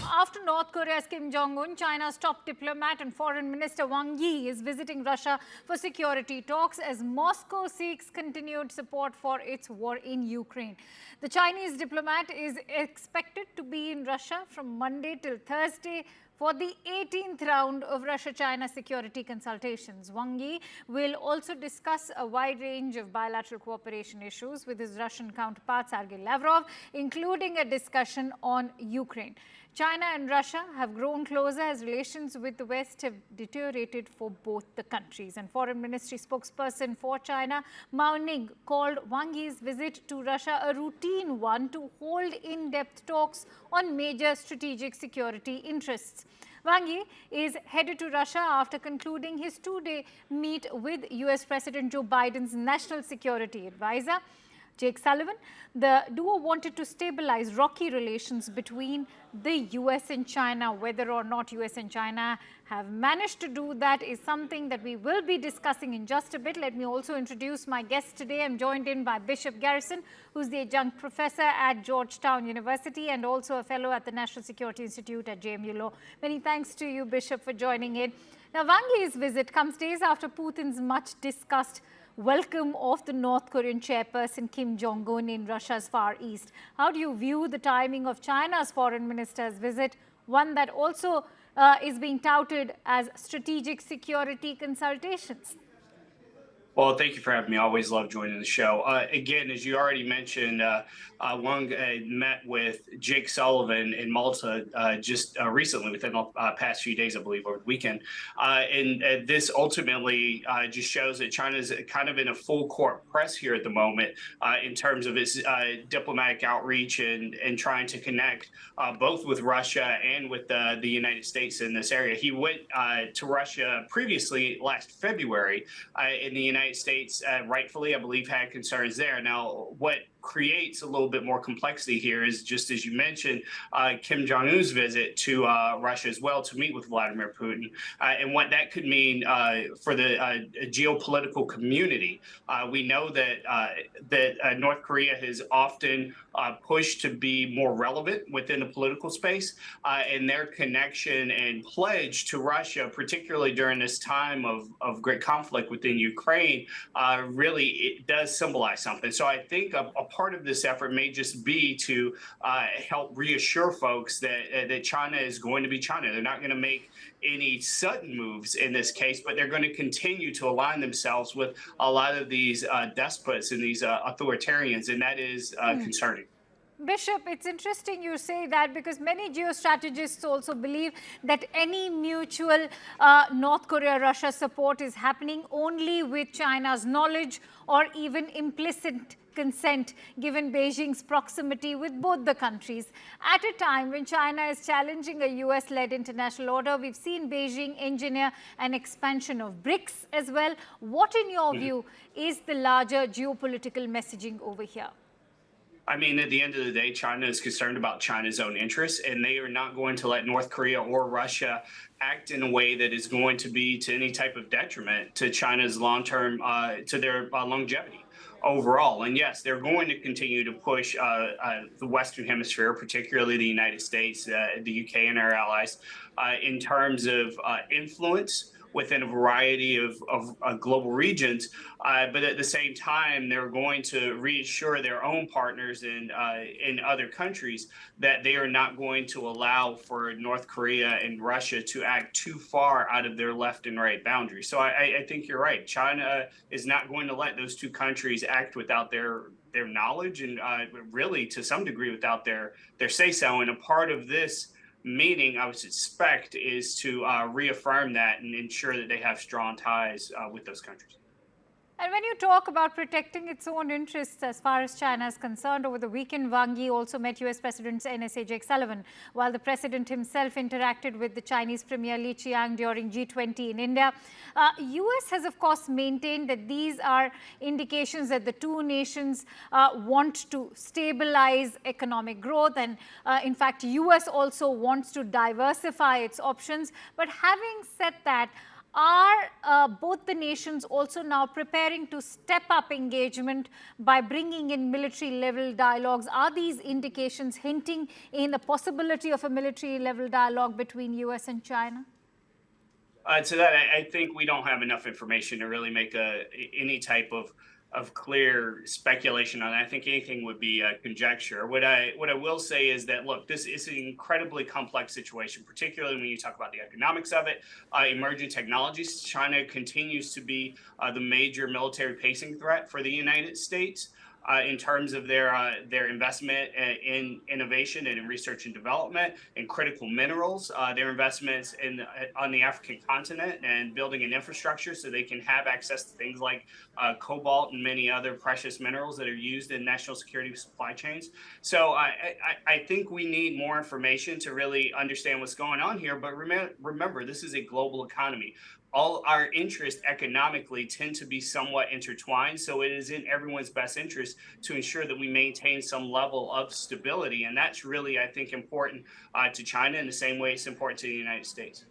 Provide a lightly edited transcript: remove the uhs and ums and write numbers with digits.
After North Korea's Kim Jong-un, China's top diplomat and Foreign Minister Wang Yi is visiting Russia for security talks as Moscow seeks continued support for its war in Ukraine. The Chinese diplomat is expected to be in Russia from Monday till Thursday for the 18th round of Russia-China security consultations. Wang Yi will also discuss a wide range of bilateral cooperation issues with his Russian counterpart Sergei Lavrov, including a discussion on Ukraine. China and Russia have grown closer as relations with the West have deteriorated for both the countries. And Foreign Ministry spokesperson for China, Mao Ning, called Wang Yi's visit to Russia a routine one to hold in-depth talks on major strategic security interests. Wang Yi is headed to Russia after concluding his two-day meet with US President Joe Biden's national security advisor, Jake Sullivan. The duo wanted to stabilize rocky relations between the US and China. Whether or not US and China have managed to do that is something that we will be discussing in just a bit. Let me also introduce my guest today. I'm joined in by Bishop Garrison, who's the adjunct professor at Georgetown University and also a fellow at the National Security Institute at JMU Law. Many thanks to you, Bishop, for joining in. Now, Wang Yi's visit comes days after Putin's much discussed welcome of the North Korean chairperson Kim Jong-un in Russia's Far East. How do you view the timing of China's foreign minister's visit, one that also is being touted as strategic security consultations? Well, thank you for having me. I always love joining the show. Again, as you already mentioned, Wang met with Jake Sullivan in Malta just recently, within the past few days, I believe, over the weekend. And this ultimately just shows that China is kind of in a full court press here at the moment in terms of its diplomatic outreach and trying to connect both with Russia and with the United States in this area. He went to Russia previously last February in the United States, rightfully, I believe, had concerns there. Now, what creates a little bit more complexity here is, just as you mentioned, Kim Jong-un's visit to Russia as well to meet with Vladimir Putin, and what that could mean for the geopolitical community. We know that North Korea has often pushed to be more relevant within the political space, and their connection and pledge to Russia, particularly during this time of great conflict within Ukraine, really it does symbolize something. So I think a part of this effort may just be to help reassure folks that China is going to be China. They're not going to make any sudden moves in this case, but they're going to continue to align themselves with a lot of these despots and these authoritarians, and that is concerning. Bishop, it's interesting you say that, because many geostrategists also believe that any mutual North Korea-Russia support is happening only with China's knowledge or even implicit consent, given Beijing's proximity with both the countries. At a time when China is challenging a US-led international order, we've seen Beijing engineer an expansion of BRICS as well. What, in your view, is the larger geopolitical messaging over here? I mean, at the end of the day, China is concerned about China's own interests, and they are not going to let North Korea or Russia act in a way that is going to be to any type of detriment to China's long-term, to their longevity overall. And yes, they're going to continue to push the Western Hemisphere, particularly the United States, the UK and our allies, in terms of influence within a variety of global regions, but at the same time, they're going to reassure their own partners in other countries that they are not going to allow for North Korea and Russia to act too far out of their left and right boundaries. So I think you're right. China is not going to let those two countries act without their knowledge and really, to some degree, without their say-so. And a part of this meaning, I would suspect, is to reaffirm that and ensure that they have strong ties with those countries. And when you talk about protecting its own interests as far as China is concerned, over the weekend, Wang Yi also met US President's NSA Jake Sullivan, while the president himself interacted with the Chinese Premier Li Qiang during G20 in India. US has, of course, maintained that these are indications that the two nations want to stabilize economic growth. And in fact, US also wants to diversify its options. But having said that, Are both the nations also now preparing to step up engagement by bringing in military-level dialogues? Are these indications hinting in the possibility of a military-level dialogue between US and China? To that, I think we don't have enough information to really make any type of clear speculation on it. I think anything would be conjecture. What I will say is that look, this is an incredibly complex situation, particularly when you talk about the economics of it, emerging technologies. China continues to be the major military pacing threat for the United States. In terms of their investment in innovation and in research and development and critical minerals, their investments in on the African continent and building an infrastructure so they can have access to things like cobalt and many other precious minerals that are used in national security supply chains. So I think we need more information to really understand what's going on here. But remember, this is a global economy. All our interests economically tend to be somewhat intertwined. So it is in everyone's best interest to ensure that we maintain some level of stability. And that's really, I think, important to China in the same way it's important to the United States.